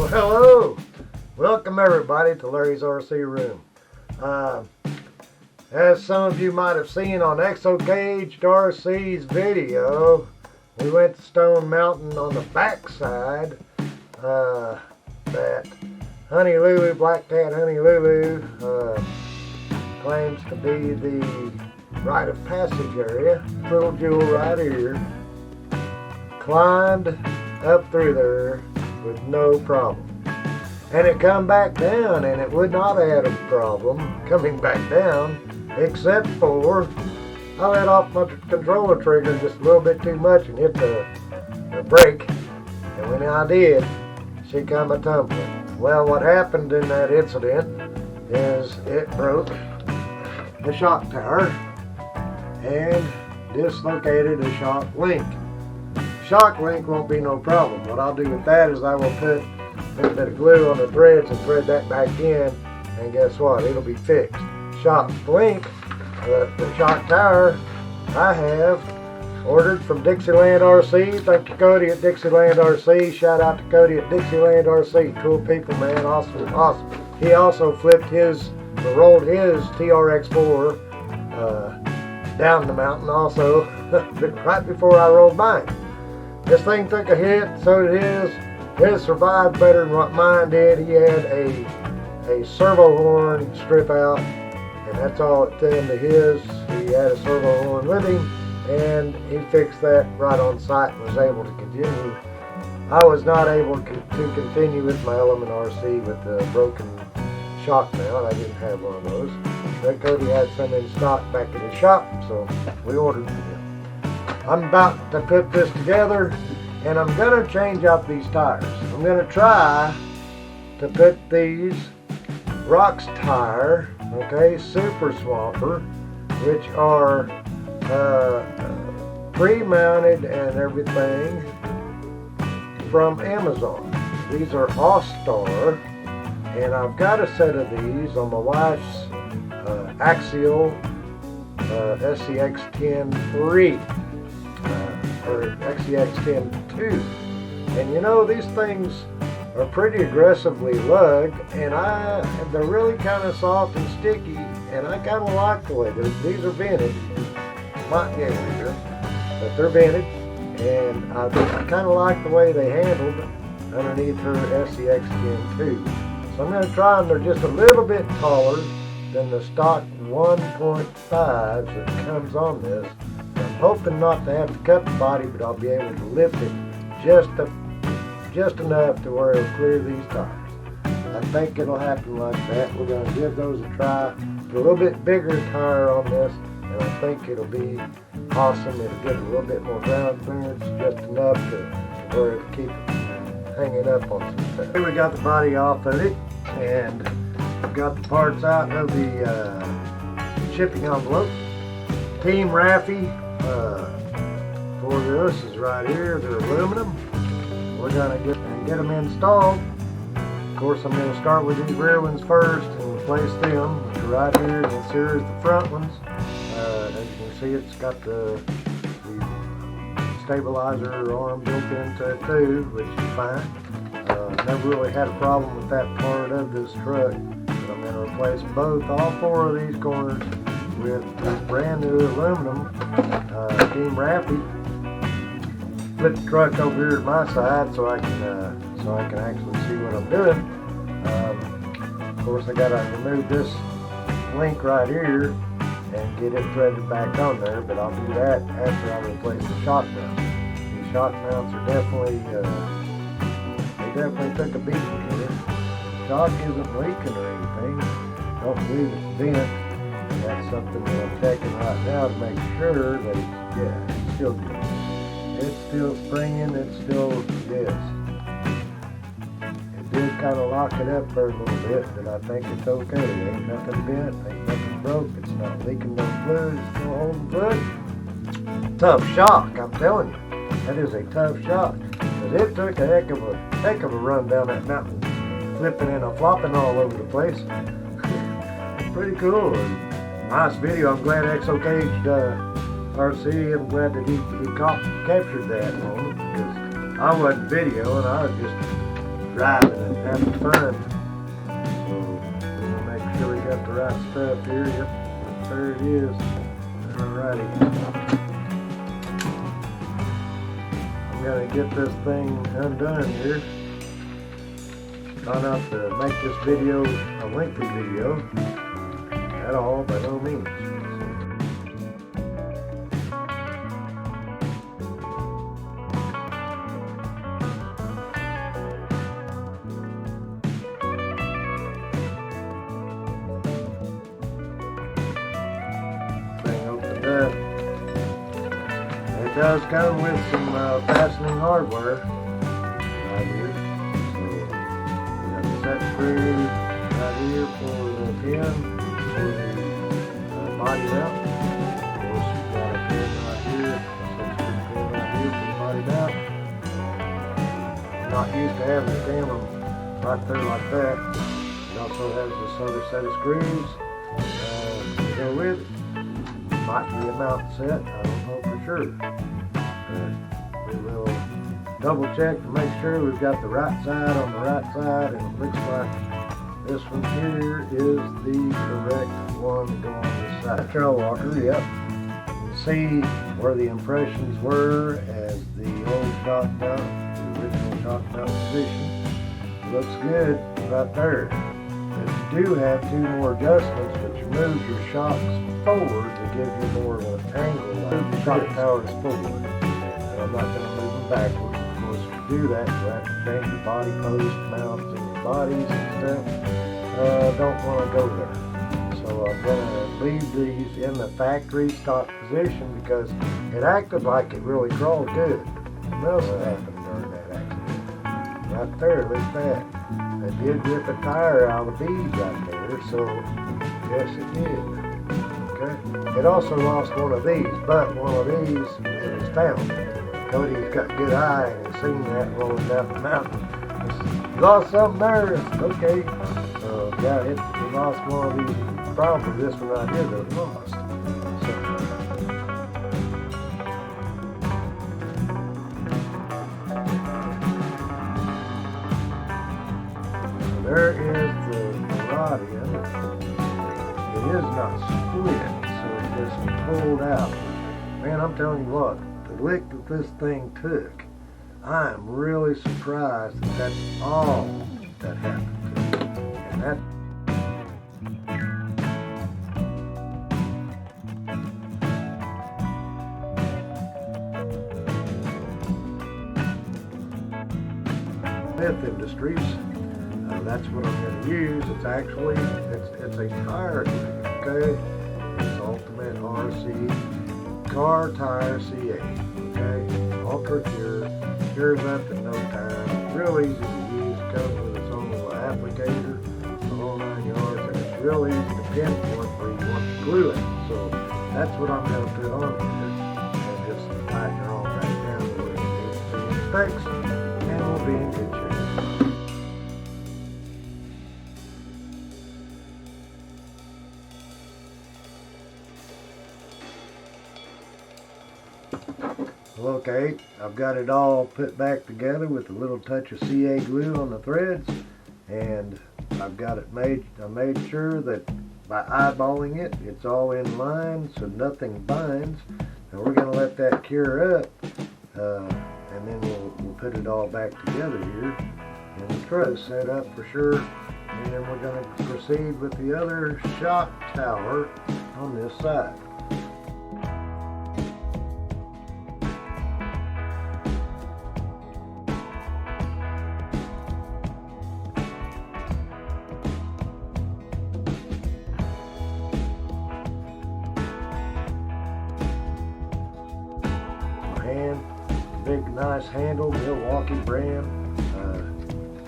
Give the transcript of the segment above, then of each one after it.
Well, hello! Welcome everybody to Larry's RC Room. As some of you might have seen on Exocaged RC's video, we went to Stone Mountain on the backside. That Honolulu, Black Cat Honolulu, claims to be the Rite of Passage area. Little jewel right here. Climbed up through there with no problem. And it come back down, and it would not have had a problem coming back down, except for I let off my controller trigger just a little bit too much and hit the brake. And when I did, she come a-tumbling. Well, what happened in that incident is it broke the shock tower and dislocated the shock link. Shock link won't be no problem. What I'll do with that is I will put a little bit of glue on the threads and thread that back in, and guess what? It'll be fixed. Shock link, the shock tower, I have ordered from Dixieland RC. Thank you, Cody at Dixieland RC. Shout out to Cody at Dixieland RC. Cool people, man. Awesome, awesome. He also flipped his, or rolled his TRX4 down the mountain also, right before I rolled mine. This thing took a hit, so did his. His survived better than what mine did. He had a servo horn strip out, and that's all it did to his. He had a servo horn with him, and he fixed that right on site and was able to continue. I was not able to continue with my Element RC with the broken shock mount. I didn't have one of those. But Cody had some in stock back at his shop, so we ordered them. I'm about to put this together, and I'm going to change out these tires. I'm going to try to put these Rocks tire, okay, Super Swamper, which are pre-mounted and everything from Amazon. These are Austar, and I've got a set of these on my wife's Axial SCX-10-3 or XCX-10-2, and you know, these things are pretty aggressively lugged, and they're really kind of soft and sticky, and I kind of like the way these are vented. Might get weirder, but they're vented, and I kind of like the way they handled underneath her SCX-10-2. So I'm going to try them. They're just a little bit taller than the stock 1.5 that comes on this. I'm hoping not to have to cut the body, but I'll be able to lift it just enough to where it'll clear these tires. I think it'll happen like that. We're going to give those a try. Put a little bit bigger tire on this, and I think it'll be awesome. It'll get a little bit more ground clearance, just enough to where it'll keep hanging up on some stuff. Here we got the body off of it, and I've got the parts out of the shipping envelope. Team Raffee for this is right here. They're aluminum. We're going to get them installed. Of course, I'm going to start with these rear ones first and replace them, which are right here. This here is the front ones. As you can see, it's got the stabilizer arm built into it too, which is fine. Never really had a problem with that part of this truck. But I'm going to replace all four of these corners with this brand new aluminum Team Raffee. Flip the truck over here to my side so I can actually see what I'm doing. Of course, I gotta remove this link right here and get it threaded back on there, but I'll do that after I replace the shock mounts. These shock mounts are definitely took a beating here. The shock isn't leaking or anything. Don't believe it's bent. That's something that I'm checking right now to make sure that it's still good. It's still springing, it's still this. It did kind of lock it up for a little bit, but I think it's okay. Ain't nothing bent, ain't nothing broke, it's not leaking no fluid, it's still holding fluid. Tough shock, I'm telling you. That is a tough shock. Because it took a heck of a run down that mountain, flipping and flopping all over the place. Pretty cool. Nice video. I'm glad Exocaged RC, I'm glad that he captured that moment, because I wasn't videoing. I was just driving and having fun. So we'll make sure we got the right stuff here. Yep, there it is. Alrighty. I'm gonna get this thing undone here. Try not to make this video a lengthy video at all, by no means. Thing opened up. It does come with some fastening hardware right here. Set screw right here for the pin for the body mount. Of course, you've got a pin right here, set screw pin right here for the body mount. I'm not used to having to jam them right there like that. It also has this other set of screws to go with it. Might be a mount set, I don't know for sure. But we will double check to make sure we've got the right side on the right side, and it looks like this one here is the correct one to go on this side. Trailwalker, yep. You can see where the impressions were as the old shock mount, the original shock mount position. Looks good right there. But you do have two more adjustments, but you move your shocks forward to give you more of an angle. Move the shock towers forward. And I'm not going to move them backwards. Do that, you have to change your body post mounts in your bodies and stuff. Don't want to go there. So I'm going to leave these in the factory stock position because it acted like it really crawled good. What else happened during that accident? Right there, look at that. It did rip a tire out of the bead right there, so yes it did. Okay. It also lost one of these, but one of these it was found. Cody's got a good eye and he's seen that rolling down the mountain. You lost something there? Okay. Yeah, it lost one of these. Probably this one right here that it lost. So there is the rod in. It is not split, so it's just pulled out. Man, I'm telling you what. The lick that this thing took, I am really surprised that that's all that happened to it. And that Smith Industries, that's what I'm going to use. It's actually it's a tire thing, okay? It's Ultimate RC car tire CA, okay? Ultra Cure, cures up in no time. Real easy to use. Comes with its own little applicator, the whole 9 yards, and it's real easy to pinpoint where you want to glue it. So that's what I'm going to put on here, and just tighten it all back down to where it needs to be in specs, and we'll be in good shape. Okay, I've got it all put back together with a little touch of CA glue on the threads, and I've got it made. I made sure that by eyeballing it, it's all in line so nothing binds. And we're going to let that cure up, and then we'll put it all back together here. And the truss set up for sure. And then we're going to proceed with the other shock tower on this side. Big nice handle, Milwaukee brand.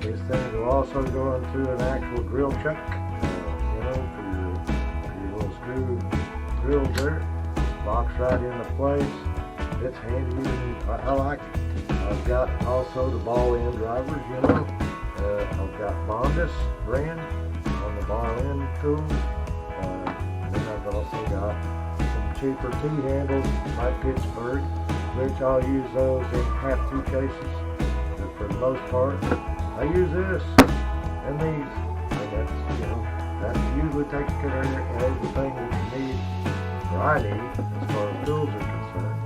This thing will also go into an actual drill chuck, for your little screw drills there. Locks right into place. It's handy and I like it. I've got also the ball end drivers, I've got Bondus brand on the ball end tool. And then I've also got some cheaper T-handles by Pittsburgh, which I'll use those in half-two cases for the most part. I use this and these, and that's, you know, that usually takes care of everything that you need, or I need, as far as tools are concerned.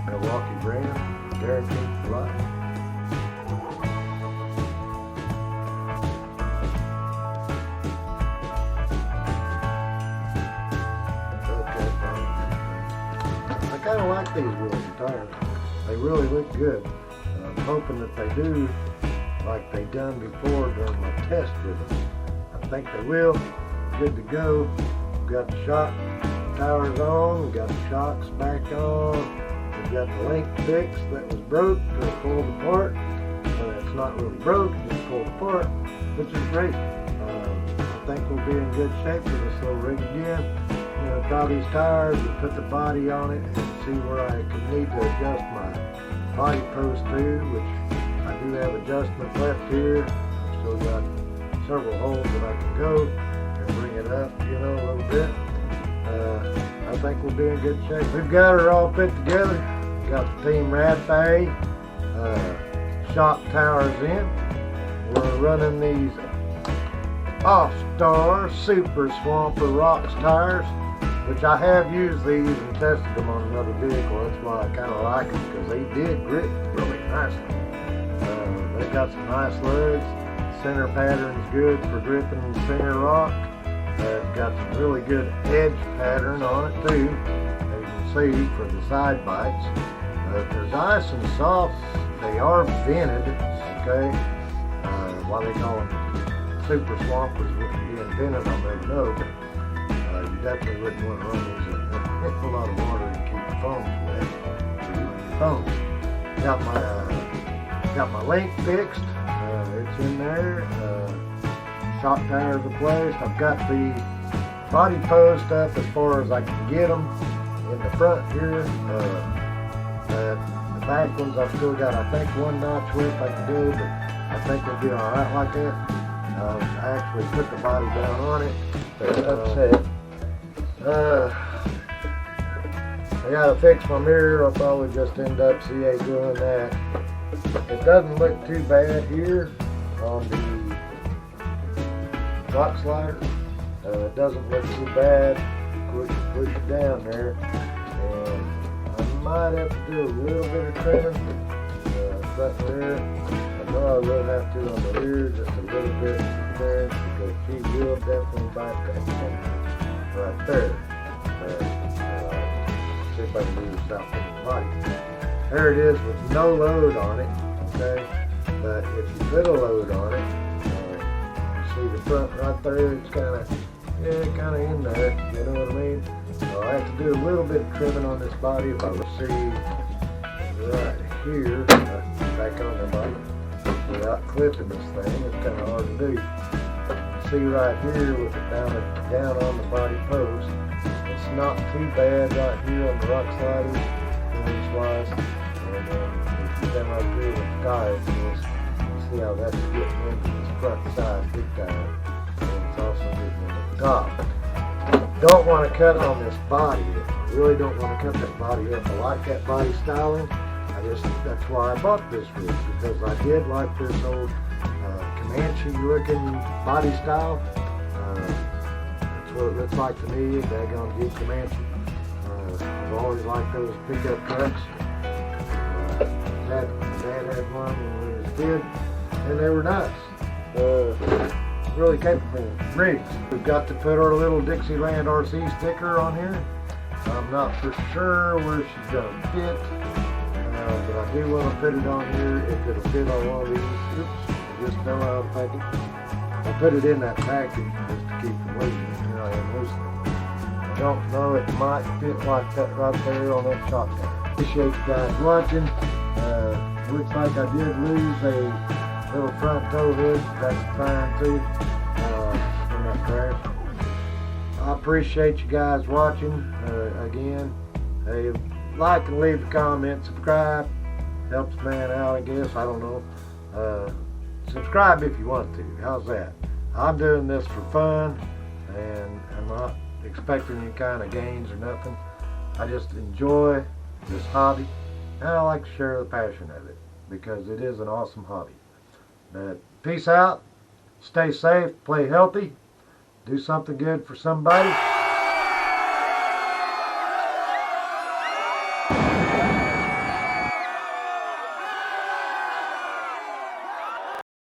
Milwaukee brand, guaranteed for life. I kind of like these wheels and tires. They really look good. I'm hoping that they do like they done before during my test with them. I think they will. Good to go. We've got the shock towers on. We've got the shocks back on. We've got the link fixed that was broke, so it pulled apart. It's not really broke, it's just pulled apart, which is great. I think we'll be in good shape with this little rig again. You know, try these tires and put the body on it and see where I can need to adjust my body post to, which I do have adjustments left here. I've still got several holes that I can go and bring it up, you know, a little bit. I think we'll be in good shape. We've got her all put together. We've got the Team Raffee shock towers in. We're running these Austar Super Swamper Rocks tires, which I have used these and tested them on another vehicle. That's why I kind of like them, because they did grip really nicely. They've got some nice lugs. Center pattern's good for gripping center rock. It's got some really good edge pattern on it too, as you can see for the side bites. They're nice and soft. They are vented, okay? Why they call them Super Swampers with them being vented, I'll never know, but you definitely wouldn't want to run these in a lot of water to keep the foams wet. Got my link fixed. It's in there. Shock tires replaced. I've got the body post up as far as I can get them in the front here. The back ones I've still got, I think, one notch width I can do, but I think we'll be alright like that. I actually put the body down on it. Upset. I gotta fix my mirror. I'll probably just end up doing that. It doesn't look too bad here on the rock slider. It doesn't look too bad. Push it down there, and I might have to do a little bit of trimming front rear. I know I will have to on the rear, just a little bit there, because she will definitely bite that thing right there. See if I can do this out from the body. There it is with no load on it, okay? But if you put a load on it, see the front right there, it's kind of in there, you know what I mean? So I have to do a little bit of trimming on this body. If I would see right here, back on the body, without clipping this thing, it's kind of hard to do. See right here with it down on the body post, it's not too bad right here on the rock sliders, inch-wise, and then if you come up here with the tires, see how that's getting into this front side big time, and it's also getting into the top. Don't want to cut on this body. I really don't want to cut that body up. I like that body styling. That's why I bought this rig, because I did like this old Comanche looking body style. That's what it looks like to me, daggone Jeep Comanche. I've always liked those pickup trucks. Dad had one when we was a kid, and they were nice. Really capable rigs. We've got to put our little Dixieland RC sticker on here. I'm not for sure where she's going to fit, but I do want to put it on here if it'll fit on one of these. Oops, I just know how to pack it. I put it in that package just to keep from losing it. Here I am losing it. I don't know, it might fit like that right there on that shock tower. Appreciate you guys watching. Looks like I did lose a little front tow hood. That's fine too, in that crash. I appreciate you guys watching. Again, hey, like and leave a comment, subscribe, helps man out, I guess, I don't know. Subscribe if you want to, how's that? I'm doing this for fun, and I'm not expecting any kind of gains or nothing. I just enjoy this hobby, and I like to share the passion of it, because it is an awesome hobby. But peace out. Stay safe. Play healthy. Do something good for somebody.